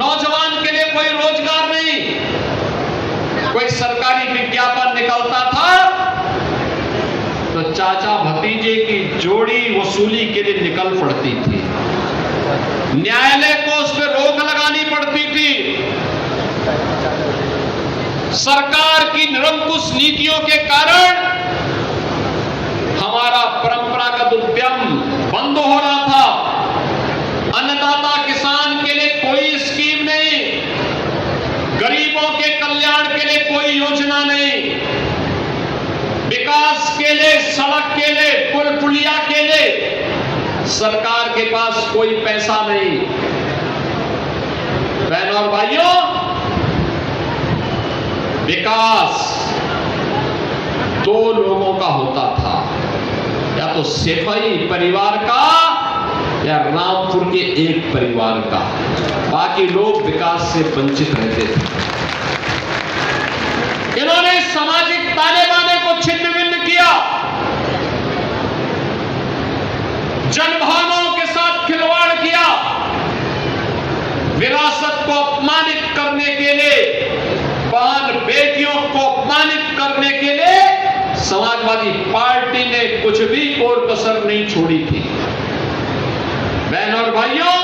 नौजवान के लिए कोई रोजगार नहीं। कोई सरकारी विज्ञापन निकलता था तो चाचा भतीजे की जोड़ी वसूली के लिए निकल पड़ती थी, न्यायालय को उस पर रोक लगानी पड़ती थी। सरकार की निरंकुश नीतियों के कारण हमारा परंपरागत उद्यम बंद हो रहा था। अन्नदाता किसान के लिए कोई स्कीम नहीं, गरीबों के कल्याण के लिए कोई योजना नहीं, विकास के लिए, सड़क के लिए, पुल पुलिया के लिए सरकार के पास कोई पैसा नहीं। बहनों और भाइयों, विकास दो लोगों का होता था, या तो सेफई परिवार का या रामपुर के एक परिवार का, बाकी लोग विकास से वंचित रहते थे। इन्होंने सामाजिक ताने बाने को छिन्न भिन्न किया, जनभावनाओं के साथ खिलवाड़ किया, विरासत को अपमानित करने के लिए, बहन बेटियों को अपमानित करने के लिए समाजवादी पार्टी ने कुछ भी कोर कसर नहीं छोड़ी थी। बहनों और भाइयों,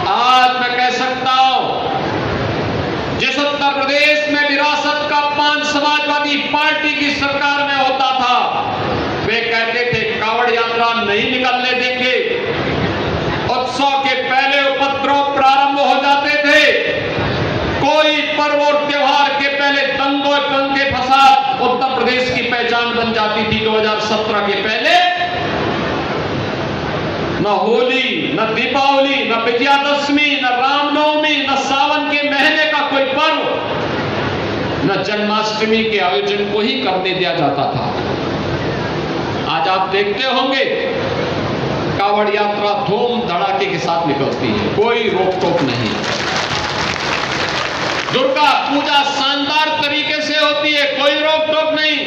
आज मैं कह सकता हूं, जिस उत्तर प्रदेश में विरासत का अपमान समाजवादी पार्टी की सरकार में होता था, वे कहते थे कावड़ यात्रा नहीं निकलने देंगे, उत्सव के पहले उपद्रव प्रारंभ हो जाते थे, कोई पर्व और त्योहार के पहले दंगे फसाद उत्तर प्रदेश की पहचान बन जाती थी। 2017 के पहले न होली, न दीपावली, न विजयादशमी, न रामनवमी, न सावन के महीने का कोई पर्व, न जन्माष्टमी के आयोजन को ही करने दिया जाता था। आज आप देखते होंगे कावड़ यात्रा धूम धड़ाके के साथ निकलती है, कोई रोक टोक नहीं। दुर्गा पूजा शानदार तरीके से होती है, कोई रोक टोक नहीं।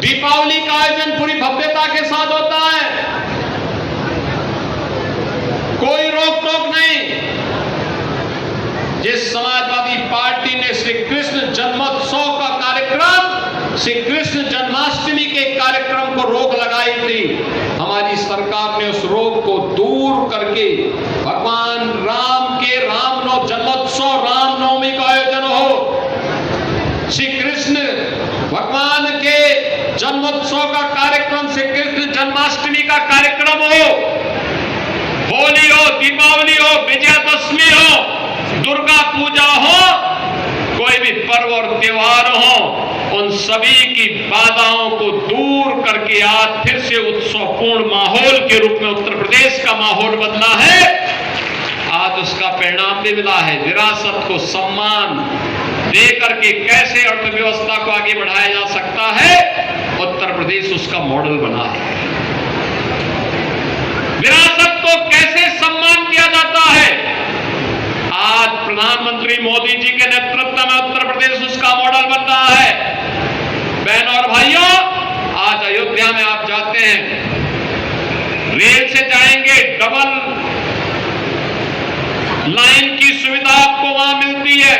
दीपावली का आयोजन पूरी भव्यता के साथ होता है, कोई रोक टोक नहीं। जिस समाजवादी पार्टी ने श्री कृष्ण जन्मोत्सव का कार्यक्रम, श्री कृष्ण जन्माष्टमी के कार्यक्रम को रोक लगाई थी, हमारी सरकार ने उस रोक को दूर करके भगवान राम के जन्मोत्सव रामनवमी का आयोजन हो, श्री कृष्ण भगवान के जन्मोत्सव का कार्यक्रम, श्री कृष्ण जन्माष्टमी का कार्यक्रम हो, होली हो, दीपावली हो, विजयादशमी हो, दुर्गा पूजा हो, कोई भी पर्व और त्योहार हो, उन सभी की बाधाओं को दूर करके आज फिर से उत्सवपूर्ण माहौल के रूप में उत्तर प्रदेश का माहौल बदला है। आज उसका परिणाम भी मिला है। विरासत को सम्मान दे करके कैसे अर्थव्यवस्था को आगे बढ़ाया जा सकता है, उत्तर प्रदेश उसका मॉडल बना है। विरासत को कैसे सम्मान दिया जाता है, आज प्रधानमंत्री मोदी जी के नेतृत्व में उत्तर प्रदेश उसका मॉडल बन रहा है। बहनों और भाइयों, आज अयोध्या में आप जाते हैं, रेल से जाएंगे, डबल लाइन की सुविधा आपको वहां मिलती है।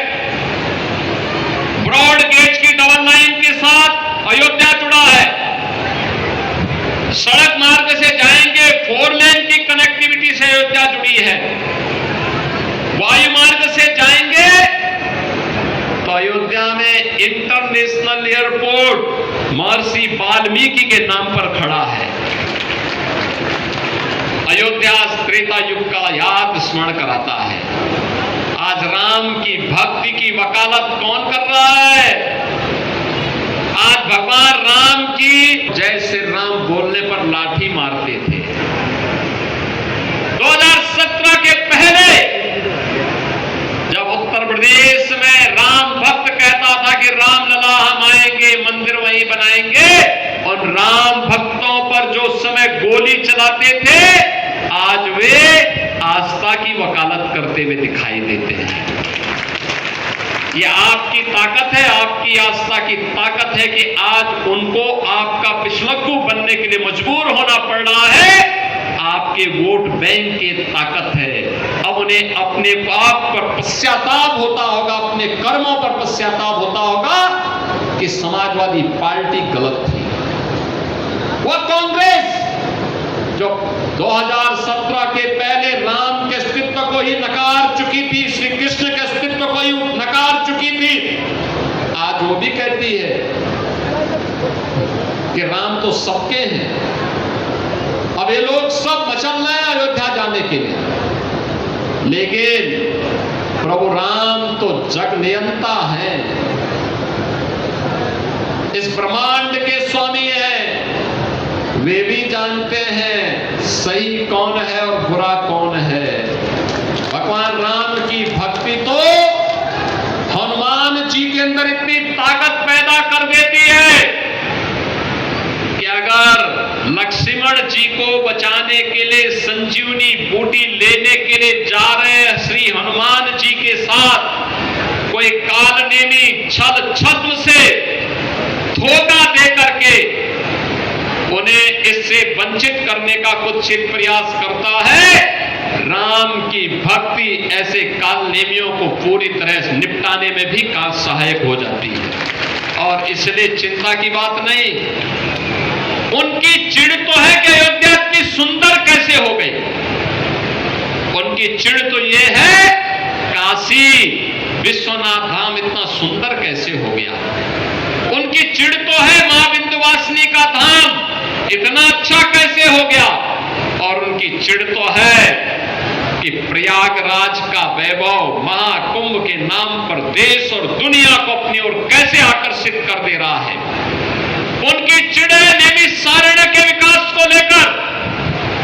ब्रॉड गेज की डबल लाइन के साथ अयोध्या जुड़ा है। सड़क मार्ग से जाएंगे, 4 लेन की कनेक्टिविटी से अयोध्या जुड़ी है। वायु मार्ग से जाएंगे तो अयोध्या में इंटरनेशनल एयरपोर्ट महर्षि वाल्मीकि के नाम पर खड़ा है। अयोध्या त्रेता युग का याद स्मरण कराता है। आज राम की भक्ति की वकालत कौन कर रहा है? आज भगवान राम की जय श्री राम बोलने पर लाठी मारते थे। 2017 के पहले जब उत्तर प्रदेश में राम भक्त कहता था कि राम लला हम आएंगे, मंदिर वहीं बनाएंगे, और राम भक्तों पर जो समय गोली चलाते थे, आज वे आस्था की वकालत करते हुए दिखाई देते हैं। ये आपकी ताकत है, आपकी आस्था की ताकत है कि आज उनको आपका पिछलग्गू बनने के लिए मजबूर होना पड़ रहा है। आपके वोट बैंक की ताकत है। अब उन्हें अपने आप पर पश्चाताप होता होगा, अपने कर्मों पर पश्चाताप होता होगा कि समाजवादी पार्टी गलत थी। वह कांग्रेस जो 2017 के पहले राम के अस्तित्व को ही नकार चुकी थी, श्री कृष्ण के अस्तित्व को ही नकार चुकी थी, आज वो भी कहती है कि राम तो सबके हैं। अब ये लोग सब मचल रहे हैं अयोध्या जाने के लिए, लेकिन प्रभु राम तो जग नियंता हैं, इस ब्रह्मांड के स्वामी हैं। वे भी जानते हैं सही कौन है और बुरा कौन है। भगवान राम की भक्ति तो हनुमान जी के अंदर इतनी ताकत पैदा कर देती है कि अगर लक्ष्मण जी को बचाने के लिए संजीवनी बूटी लेने के लिए जा रहे श्री हनुमान जी के साथ कोई कालनेमी छल छद्म से धोखा दे करके उन्हें इससे वंचित करने का कुछ प्रयास करता है, राम की भक्ति ऐसे कालनेमियों को पूरी तरह से निपटाने में भी सहायक हो जाती है। और इसलिए चिंता की बात नहीं, उनकी चिढ़ तो है कि अयोध्या इतनी सुंदर कैसे हो गई। उनकी चिढ़ तो यह है काशी विश्वनाथ धाम इतना सुंदर कैसे हो गया। उनकी चिढ़ तो है मां विंध्यवासिनी का धाम इतना अच्छा कैसे हो गया। और उनकी चिढ़ तो है कि प्रयागराज का वैभव महाकुंभ के नाम पर देश और दुनिया को अपनी ओर कैसे आकर्षित कर दे रहा है। उनकी चिढ़ है नैमिषारण्य के विकास को लेकर,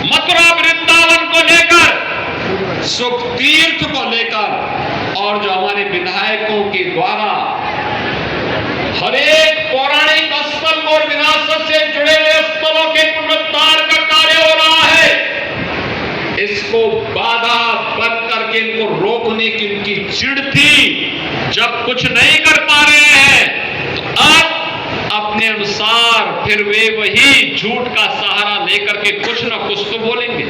मथुरा वृंदावन को लेकर, सुख तीर्थ को लेकर, और जो हमारे विधायकों के द्वारा हर एक पौराणिक स्थल और विरासत से जुड़े हुए स्थलों के पुनरुद्धार का कार्य हो रहा है, इसको बाधा बन करके इनको रोकने की उनकी चिढ़ थी। जब कुछ नहीं कर पा रहे हैं तो अब अपने अनुसार फिर वे वही झूठ का सहारा लेकर के कुछ न कुछ तो बोलेंगे,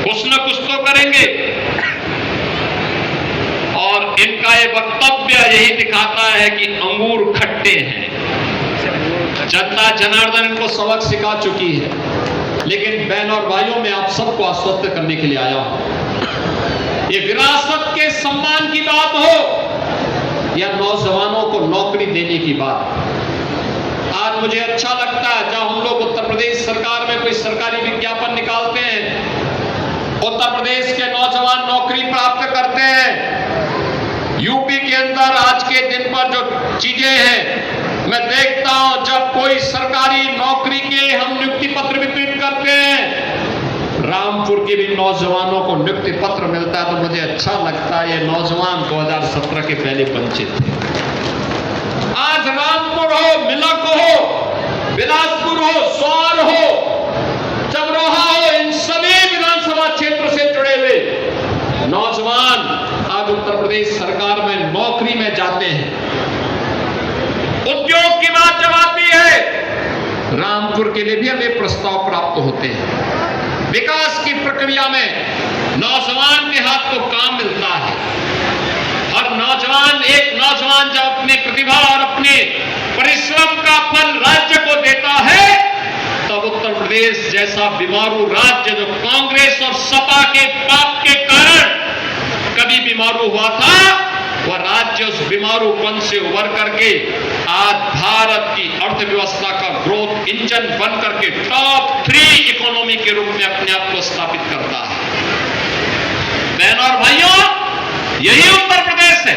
कुछ न कुछ तो करेंगे। और इनका ये वक्तव्य यही दिखाता है कि अंगूर खट्टे हैं। जनता जनार्दन इनको सबक सिखा चुकी है, लेकिन बहन और भाइयों मैं आप सबको आश्वस्त करने के लिए आया हूं। ये विरासत के सम्मान की बात हो या नौजवानों को नौकरी देने की बात, आज मुझे अच्छा लगता है जब हम लोग उत्तर प्रदेश सरकार में कोई सरकारी विज्ञापन निकालते हैं, उत्तर प्रदेश के नौजवान नौकरी प्राप्त करते हैं। यूपी के अंदर आज के दिन पर जो चीजें हैं मैं देखता हूं, जब कोई सरकारी नौकरी के हम नियुक्ति पत्र वितरित करते हैं, रामपुर के भी नौजवानों को नियुक्ति पत्र मिलता है तो मुझे अच्छा लगता है। ये नौजवान 2017 के पहले वंचित थे। आज रामपुर हो, मिलक हो, बिलासपुर हो, स्वार हो, चमरोहा हो, इन सभी विधानसभा क्षेत्र से जुड़े हुए नौजवान आज उत्तर प्रदेश सरकार में नौकरी में जाते हैं। उद्योग की बात जब आती है, रामपुर के लिए भी हमें प्रस्ताव प्राप्त होते हैं। विकास की प्रक्रिया में नौजवान के हाथ को काम मिलता है। और एक नौजवान जब अपनी प्रतिभा और अपने परिश्रम का फल राज्य को देता है, तब उत्तर प्रदेश जैसा बीमारू राज्य जो कांग्रेस और सपा के पाप के कारण कभी बीमारू हुआ था, वह राज्य उस बीमारूपन से उबर करके आज भारत की अर्थव्यवस्था का ग्रोथ इंजन बन करके टॉप 3 इकोनॉमी के रूप में अपने आप को स्थापित करता है। बहनों और भाइयों, यही उत्तर प्रदेश है।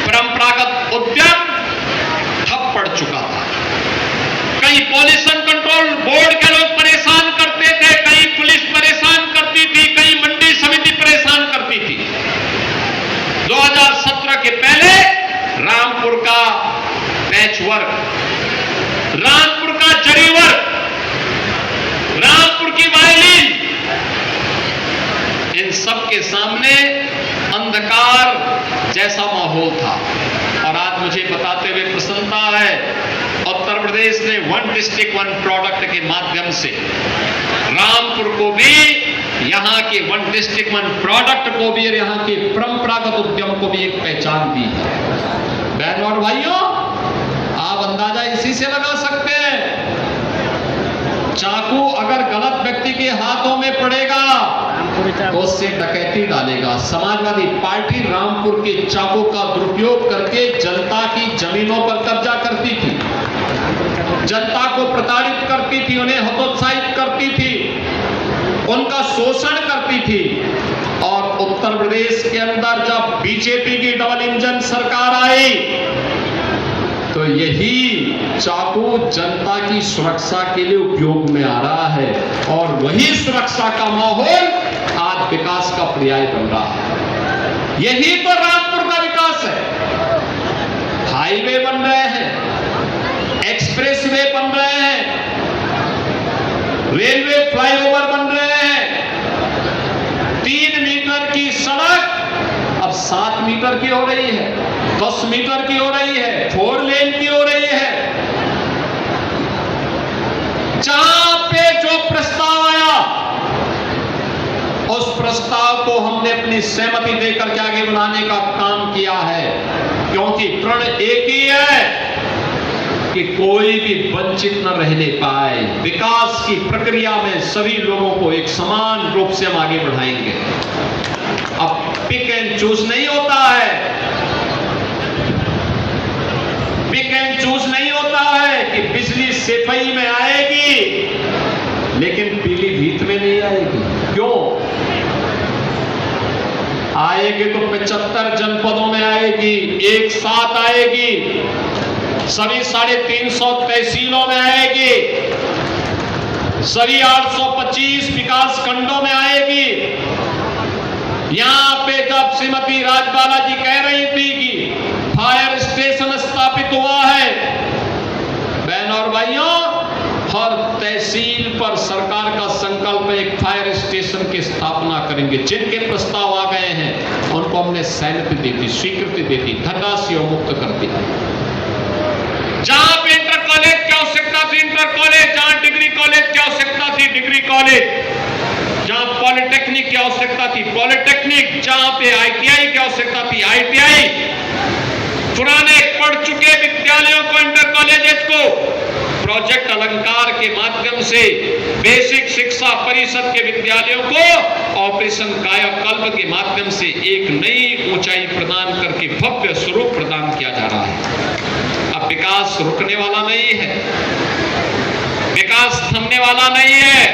परंपरागत उद्यम ठप पड़ चुका था। कहीं पॉल्यूशन कंट्रोल बोर्ड के लोग परेशान करते थे, कहीं पुलिस परेशान करती थी, कहीं मंडी समिति परेशान करती थी। 2017 के पहले रामपुर का पैच वर्क, रामपुर का जरी वर्क, रामपुर की वायलिन, इन सब के सामने अंधकार जैसा माहौल था। और आज मुझे बताते हुए प्रसन्नता है, उत्तर प्रदेश ने 1 वन डिस्ट्रिक्ट वन प्रोडक्ट के माध्यम से रामपुर को भी, यहाँ के वन डिस्ट्रिक्ट वन प्रोडक्ट को भी और यहाँ के परंपरागत उद्यम को भी एक पहचान दी है। बहनों और भाइयों, आप अंदाजा इसी से लगा सकते हैं, चाकू अगर गलत व्यक्ति के हाथों में पड़ेगा तो उससे डकैती डालेगा। समाजवादी पार्टी रामपुर के चाकू का दुरुपयोग करके जनता की जमीनों पर कब्जा करती थी, जनता को प्रताड़ित करती थी, उन्हें हतोत्साहित करती थी, उनका शोषण करती थी। और उत्तर प्रदेश के अंदर जब बीजेपी की डबल इंजन सरकार आई तो यही चाकू जनता की सुरक्षा के लिए उपयोग में आ रहा है और वही सुरक्षा का माहौल आज विकास का पर्याय बन रहा है। यही तो रामपुर का विकास है। हाईवे बन रहे हैं, एक्सप्रेसवे बन रहे हैं, रेलवे फ्लाईओवर बन रहे हैं, 3 मीटर की सड़क अब 7 मीटर की हो रही है, 10 मीटर की हो रही है, 4 लेन की हो रही है। जहां पे जो प्रस्ताव आया उस प्रस्ताव को हमने अपनी सहमति देकर के आगे बढ़ाने का काम किया है, क्योंकि प्रण एक ही है कि कोई भी वंचित न रहने पाए। विकास की प्रक्रिया में सभी लोगों को एक समान रूप से हम आगे बढ़ाएंगे। अब पिक एंड चूज नहीं होता है, पिक एंड चूज नहीं होता है कि बिजली सिपाही में आएगी लेकिन पीलीभीत में नहीं आएगी। क्यों आएगी? तो 75 जनपदों में आएगी, एक साथ आएगी, सभी 350 तहसीलों में आएगी, सभी 825 विकास खंडों में आएगी। यहां पे जब श्रीमती राजबाला जी कह रही थी कि फायर स्टेशन स्थापित हुआ है, बहनों और भाइयों, हर तहसील पर सरकार का संकल्प है एक फायर स्टेशन की स्थापना करेंगे। जिनके प्रस्ताव आ गए हैं उनको हमने सहमति दी थी, स्वीकृति दी थी, धनराशि मुक्त कर दी। जहां पे इंटर कॉलेज की आवश्यकता थी इंटर कॉलेज, जहां डिग्री कॉलेज की आवश्यकता थी डिग्री कॉलेज, जहां पॉलिटेक्निक की आवश्यकता थी पॉलिटेक्निक, जहां पे आईटीआई की आवश्यकता थी आईटीआई, पुराने पढ़ चुके विद्यालयों को, इंटर कॉलेजेस को प्रोजेक्ट अलंकार के माध्यम से, बेसिक शिक्षा परिषद के विद्यालयों को ऑपरेशन कायाकल्प के माध्यम से एक नई ऊंचाई प्रदान करके भव्य स्वरूप प्रदान किया जा रहा है। अब विकास रुकने वाला नहीं है, विकास थमने वाला नहीं है।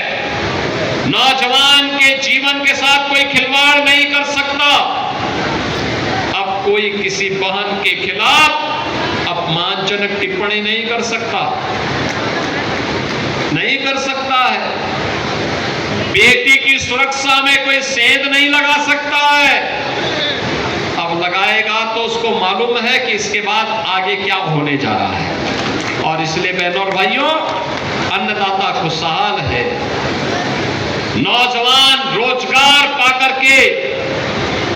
नौजवान के जीवन के साथ कोई खिलवाड़ नहीं कर सकता। अब कोई किसी बहन के खिलाफ अपमानजनक टिप्पणी नहीं कर सकता, नहीं कर सकता है। बेटी की सुरक्षा में कोई सेंध नहीं लगा सकता है। अब लगाएगा तो उसको मालूम है कि इसके बाद आगे क्या होने जा रहा है। और इसलिए बहनों और भाइयों, अन्नदाता खुशहाल है, नौजवान रोजगार पाकर के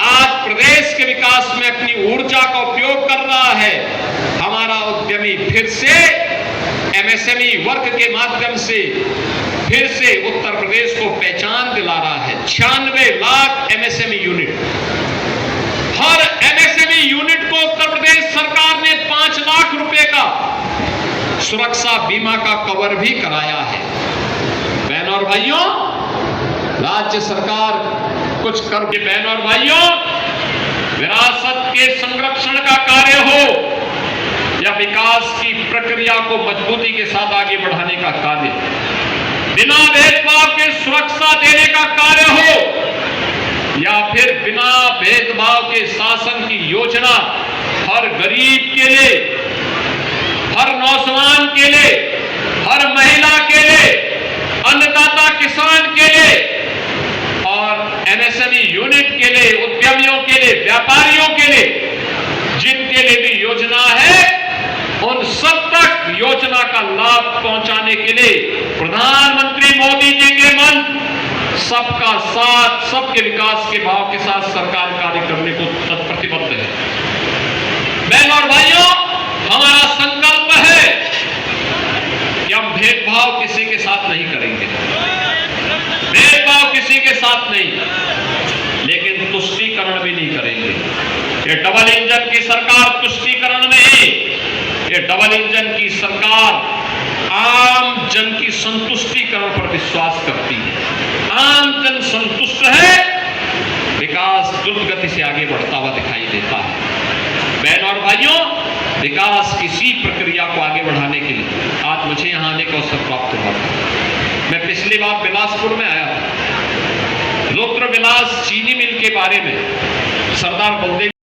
आज प्रदेश के विकास में अपनी ऊर्जा का उपयोग कर रहा है। हमारा उद्यमी फिर से एमएसएमई वर्क के माध्यम से फिर से उत्तर प्रदेश को पहचान दिला रहा है। 96 लाख एमएसएमई यूनिट, हर एमएसएमई यूनिट को उत्तर प्रदेश सरकार ने 5 लाख रुपए का सुरक्षा बीमा का कवर भी कराया है। बहनों और भाइयों, राज्य सरकार कुछ करके, बहनों और भाइयों, विरासत के संरक्षण का कार्य हो या विकास की प्रक्रिया को मजबूती के साथ आगे बढ़ाने का कार्य, बिना भेदभाव के सुरक्षा देने का कार्य हो या फिर बिना भेदभाव के शासन की योजना हर गरीब के लिए, हर नौजवान के लिए, हर महिला के लिए, अन्नदाता किसान के लिए और एमएसएमई यूनिट के लिए, उद्यमियों के लिए, व्यापारियों के लिए, जिनके लिए भी योजना है, उन सब तक योजना का लाभ पहुंचाने के लिए प्रधानमंत्री मोदी जी के मंत्र सबका साथ, सबके विकास के भाव के साथ सरकार कार्य करने को प्रतिबद्ध है। बहनों और भाइयों, हमारा संकल्प है कि हम भेदभाव किसी के साथ नहीं करेंगे, भेदभाव किसी के साथ नहीं, लेकिन तुष्टीकरण भी नहीं करेंगे। ये डबल इंजन की सरकार तुष्टीकरण नहीं, ये डबल इंजन की सरकार आम जन की संतुष्टिकरण पर विश्वास करती है। आम जन संतुष्ट है, विकास द्रुत गति से आगे बढ़ता हुआ दिखाई देता है। बहनों और भाइयों, विकास किसी प्रक्रिया को आगे बढ़ाने के लिए आज मुझे यहां आने का अवसर प्राप्त हुआ था। मैं पिछली बार बिलासपुर में आया था, रुद्र विलास चीनी मिल के बारे में सरदार बलदेव